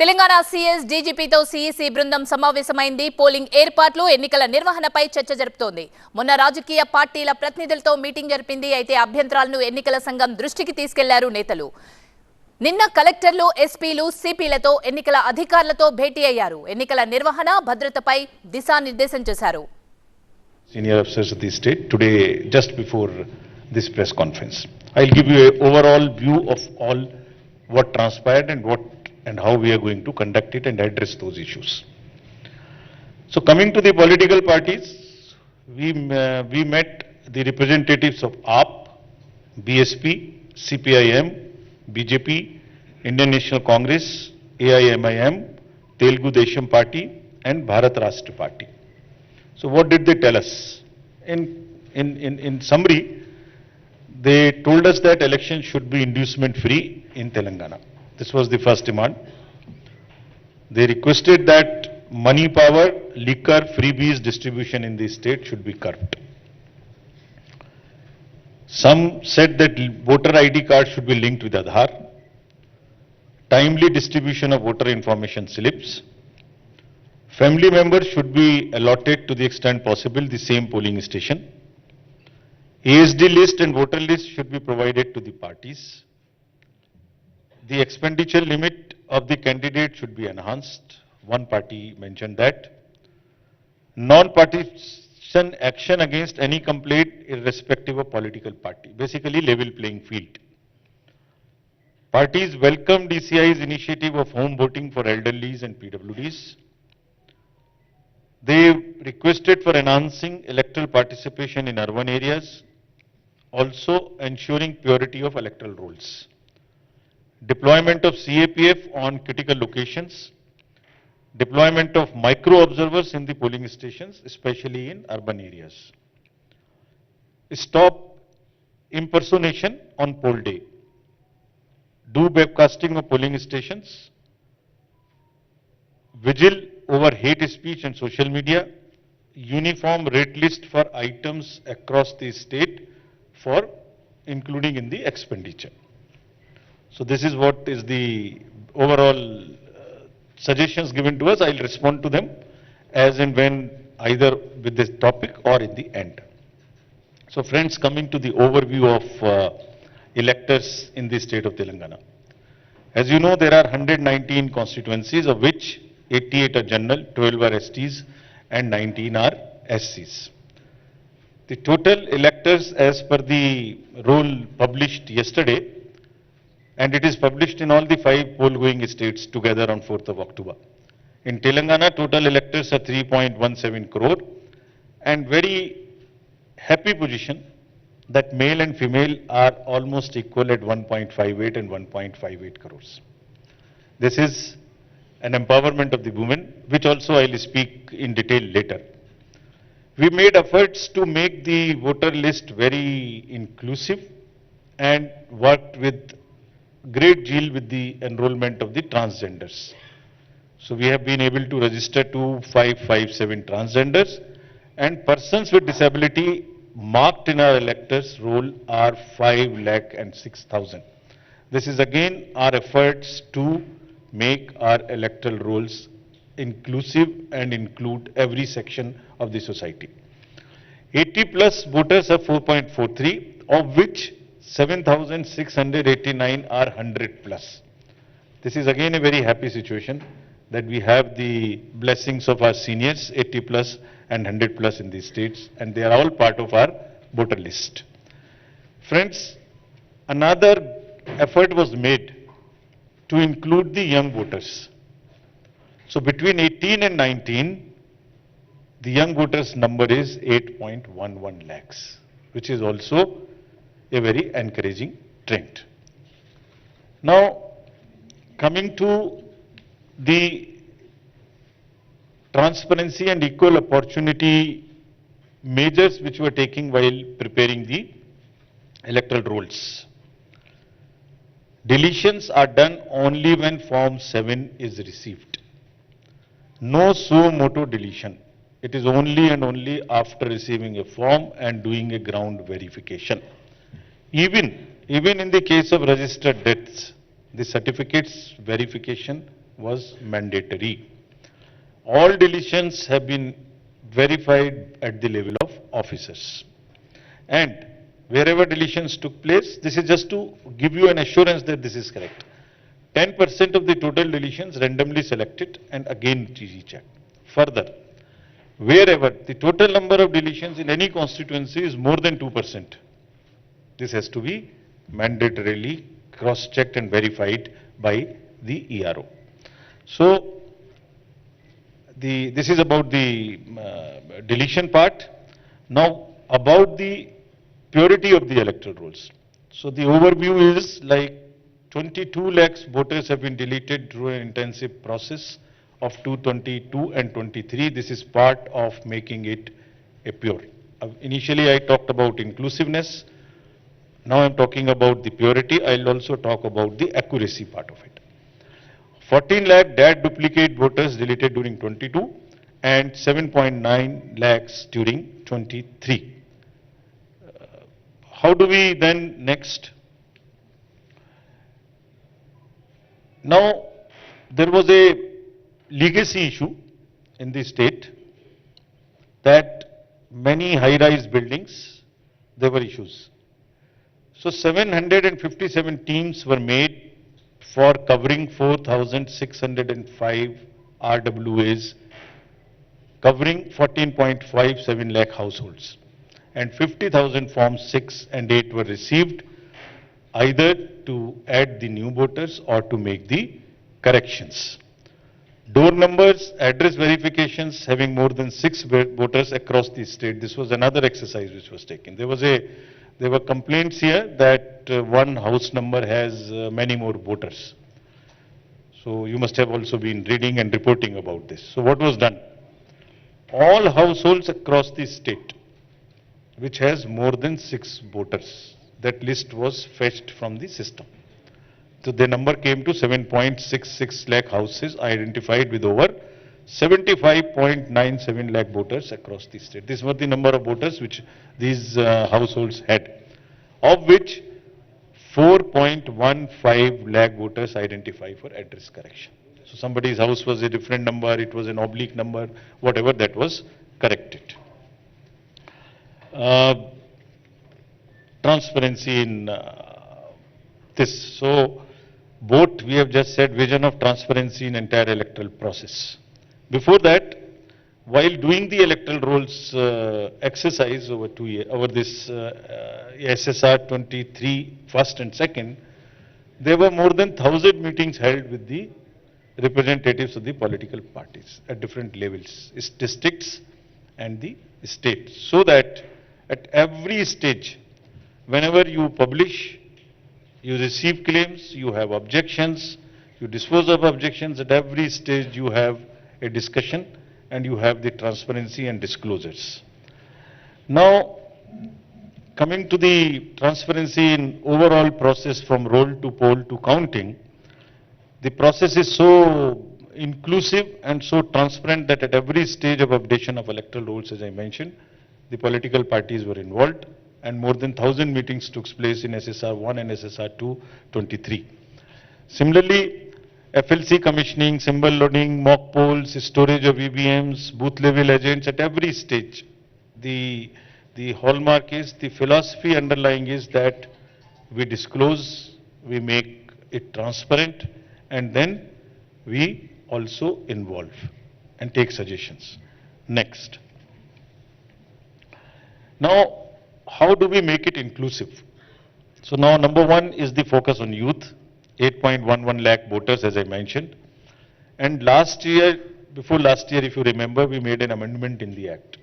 Telangana CS డీజీపీతో CEC బృందం సమావేశమైంది. Polling ఏర్పాట్లు, ఎన్నికల నిర్వహణపై చర్చ జరుపుతోంది. మొన్న రాజకీయ పార్టీల ప్రతినిధులతో మీటింగ్ జరిపింది. అయితే అభ్యంతరాలను ఎన్నికల సంఘం దృష్టికి తీసుకెళ్లారు నేతలు. నిన్న కలెక్టర్లు, ఎస్పీలు, సిపిలతో ఎన్నికల అధికారులతో భేటీ అయ్యారు. ఎన్నికల నిర్వహణ, భద్రతపై దిశానిర్దేశం చేశారు. Senior officers of the state today, just before this press conference, I'll give you an overall view of all what transpired and how we are going to conduct it and address those issues. So coming to the political parties, we met the representatives of AAP, BSP, CPIM, BJP, Indian National Congress, AIMIM, Telugu Desam Party and Bharat Rashtra Party. So what did they tell us? In summary, they told us that elections should be inducement free in Telangana. This was the first demand. They requested that money power, liquor, freebies distribution in the state should be curbed. Some said that voter ID cards should be linked with Aadhaar. Timely distribution of voter information slips. Family members should be allotted to the extent possible the same polling station. ASD list and voter list should be provided to the parties. The expenditure limit of the candidate should be enhanced. One party mentioned that. Non-partisan action against any complaint irrespective of political party. Basically level playing field. Parties welcomed DCI's initiative of home voting for elderlies and PWDs. They requested for enhancing electoral participation in urban areas, also ensuring purity of electoral rolls. Deployment of CAPF on critical locations, deployment of micro-observers in the polling stations, especially in urban areas. Stop impersonation on poll day. Do webcasting of polling stations. Vigil over hate speech and social media. Uniform rate list for items across the state for including in the expenditure. So this is what is the overall suggestions given to us. I'll respond to them as and when, either with this topic or in the end. So friends, coming to the overview of electors in the state of Telangana. As you know, there are 119 constituencies, of which 88 are general, 12 are STs and 19 are SCs. The total electors as per the roll published yesterday, and it is published in all the 5 poll-going states together on 4th of October. In Telangana, total electors are 3.17 crore, and very happy position that male and female are almost equal at 1.58 and 1.58 crores. This is an empowerment of the women, which also I will speak in detail later. We made efforts to make the voter list very inclusive and worked with great zeal with the enrollment of the transgenders. So we have been able to register 2557 transgenders, and persons with disability marked in our electors roll are 5,06,000. This is again our efforts to make our electoral rolls inclusive and include every section of the society. 80 plus voters are 4.43, of which 7,689 are 100 plus. This is again a very happy situation that we have the blessings of our seniors, 80 plus and 100 plus in these states, and they are all part of our voter list. Friends, another effort was made to include the young voters. So between 18 and 19, the young voters number is 8.11 lakhs, which is also a very encouraging trend. Now, coming to the transparency and equal opportunity measures which were taken while preparing the electoral rolls. Deletions are done only when Form 7 is received. No suo motu deletion. It is only and only after receiving a form and doing a ground verification. Even in the case of registered deaths, the certificates verification was mandatory. All deletions have been verified at the level of officers. And wherever deletions took place, this is just to give you an assurance that this is correct. 10% of the total deletions randomly selected and again checked. Further, wherever the total number of deletions in any constituency is more than 2%, this has to be mandatorily cross-checked and verified by the ERO. So, this is about the deletion part. Now, about the purity of the electoral rolls. So, the overview is like 22 lakhs voters have been deleted through an intensive process of 222 and 23. This is part of making it a pure. Initially, I talked about inclusiveness. Now I'm talking about the purity. I'll also talk about the accuracy part of it. 14 lakh DAT duplicate voters deleted during 22 and 7.9 lakhs during 23. How do we then next? Now, there was a legacy issue in the state that many high-rise buildings, there were issues. So 757 teams were made for covering 4,605 RWAs, covering 14.57 lakh households. And 50,000 forms 6 and 8 were received, either to add the new voters or to make the corrections. Door numbers, address verifications having more than 6 voters across the state. This was another exercise which was taken. There were complaints here that one house number has many more voters. So you must have also been reading and reporting about this. So what was done? All households across the state which has more than 6 voters, that list was fetched from the system. So the number came to 7.66 lakh houses identified with over 75.97 lakh voters across the state. These were the number of voters which these households had, of which 4.15 lakh voters identified for address correction. So somebody's house was a different number, it was an oblique number, whatever, that was corrected. Transparency in this. So both we have just said vision of transparency in entire electoral process. Before that, while doing the electoral rolls exercise over 2 years, over this SSR 23 first and second, there were more than 1,000 meetings held with the representatives of the political parties at different levels, districts and the state, so that at every stage, whenever you publish, you receive claims, you have objections, you dispose of objections, at every stage you have a discussion and you have the transparency and disclosures. Now, coming to the transparency in overall process from roll to poll to counting, the process is so inclusive and so transparent that at every stage of updation of electoral rolls, as I mentioned, the political parties were involved and more than 1,000 meetings took place in SSR 1 and SSR 2 23. Similarly, FLC commissioning, symbol loading, mock polls, storage of EVMs, booth level agents at every stage. The hallmark is, the philosophy underlying is that we disclose, we make it transparent, and then we also involve and take suggestions. Next. Now, how do we make it inclusive? So now number one is the focus on youth, 8.11 lakh voters as I mentioned. And last year, before last year if you remember, we made an amendment in the Act.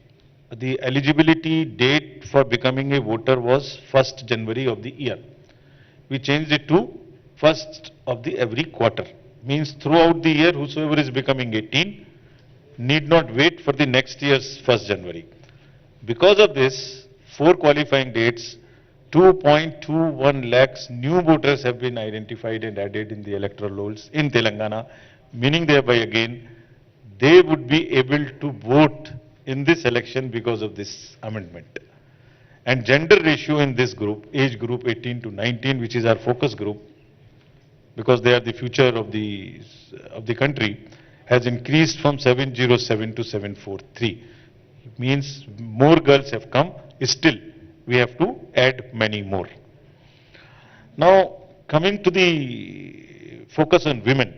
The eligibility date for becoming a voter was 1st January of the year. We changed it to 1st of the every quarter. Means throughout the year, whosoever is becoming 18 need not wait for the next year's 1st January. Because of this, 4 qualifying dates, 2.21 lakhs new voters have been identified and added in the electoral rolls in Telangana, meaning thereby again, they would be able to vote in this election because of this amendment. And gender ratio in this group, age group 18 to 19, which is our focus group, because they are the future of the country, has increased from 707 to 743. It means more girls have come. Still, we have to add many more. Now, coming to the focus on women.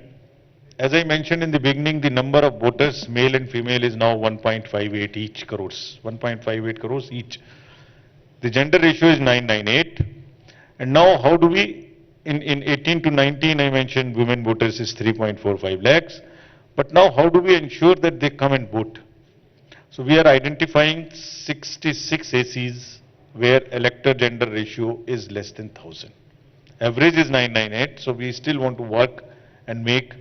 As I mentioned in the beginning, the number of voters, male and female, is now 1.58 each crores, 1.58 crores each. The gender ratio is 998. And now how do we, in 18 to 19, I mentioned women voters is 3.45 lakhs. But now how do we ensure that they come and vote? So we are identifying 66 ACs where elector gender ratio is less than 1000. Average is 998, so we still want to work and make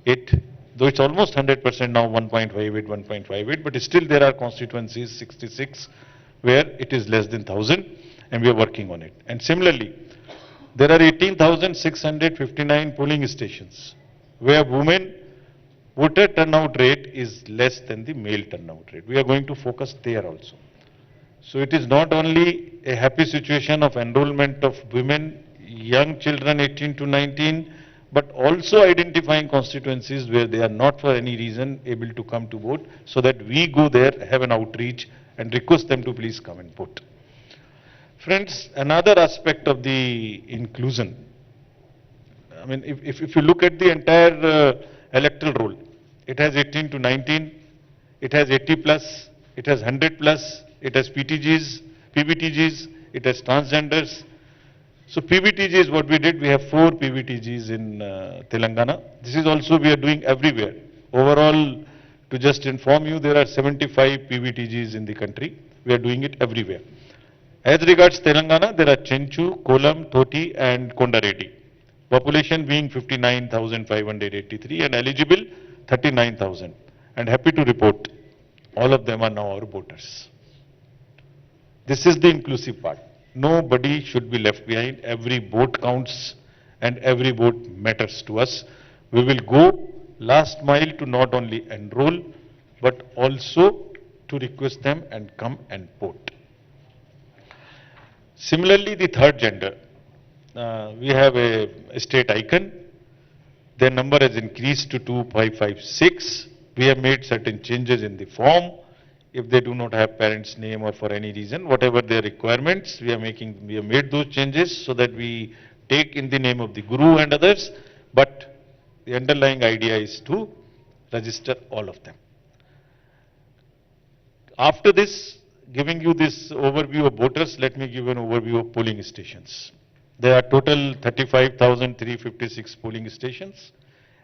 it, though it's almost 100% now, 1.58, 1.58, but still there are constituencies, 66, where it is less than 1000, and we are working on it. And similarly, there are 18,659 polling stations where women voter turnout rate is less than the male turnout rate. We are going to focus there also. So it is not only a happy situation of enrollment of women, young children 18 to 19, but also identifying constituencies where they are not for any reason able to come to vote, so that we go there, have an outreach and request them to please come and vote. Friends, another aspect of the inclusion, I mean, if you look at the entire electoral roll, it has 18 to 19, it has 80 plus, it has 100 plus, it has PTGs, PBTGs, it has transgenders. So PBTG is what we did. We have 4 PBTGs in Telangana. This is also we are doing everywhere. Overall, to just inform you, there are 75 PBTGs in the country. We are doing it everywhere. As regards Telangana, there are Chenchu, Kolam, Thoti and Kondareddy. Population being 59,583 and eligible 39,000. And happy to report, all of them are now our voters. This is the inclusive part. Nobody should be left behind. Every vote counts and every vote matters to us. We will go last mile to not only enroll, but also to request them and come and vote. Similarly, the third gender, we have a state icon. Their number has increased to 2556. We have made certain changes in the form. If they do not have parents' name or for any reason, whatever their requirements, we have made those changes so that we take in the name of the Guru and others, but the underlying idea is to register all of them. After this, giving you this overview of voters, let me give an overview of polling stations. There are total 35,356 polling stations,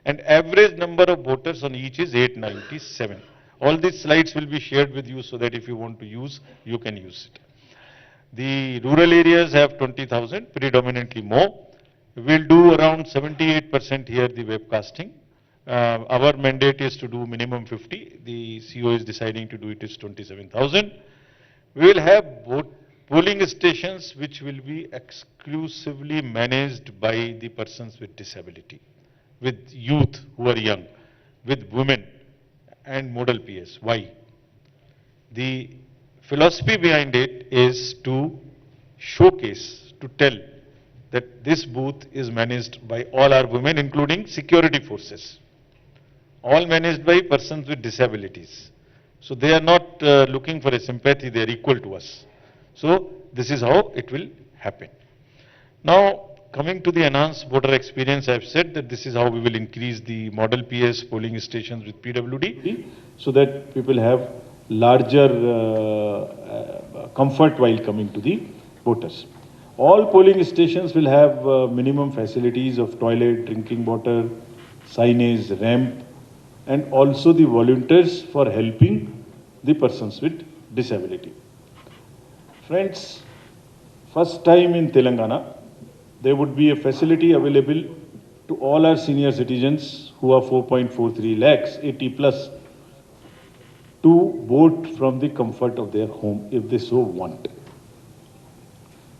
and average number of voters on each is 897. All these slides will be shared with you so that if you want to use, you can use it. The rural areas have 20,000, predominantly more. We'll do around 78% here the webcasting. Our mandate is to do minimum 50. The CO is deciding to do it is 27,000. We will have polling stations which will be exclusively managed by the persons with disability, with youth who are young, with women and model PS. Why? The philosophy behind it is to showcase, to tell that this booth is managed by all our women, including security forces, all managed by persons with disabilities. So they are not looking for a sympathy, they are equal to us. So this is how it will happen. Now, coming to the enhanced voter experience, I have said that this is how we will increase the model PS polling stations with PWD, so that people have larger comfort while coming to the voters. All polling stations will have minimum facilities of toilet, drinking water, signage, ramp, and also the volunteers for helping the persons with disability. Friends, first time in Telangana, there would be a facility available to all our senior citizens who are 4.43 lakhs, 80 plus, to vote from the comfort of their home if they so want.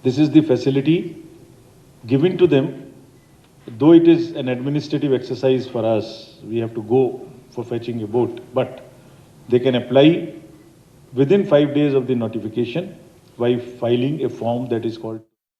This is the facility given to them. Though it is an administrative exercise for us, we have to go for fetching a vote, but they can apply within 5 days of the notification by filing a form that is called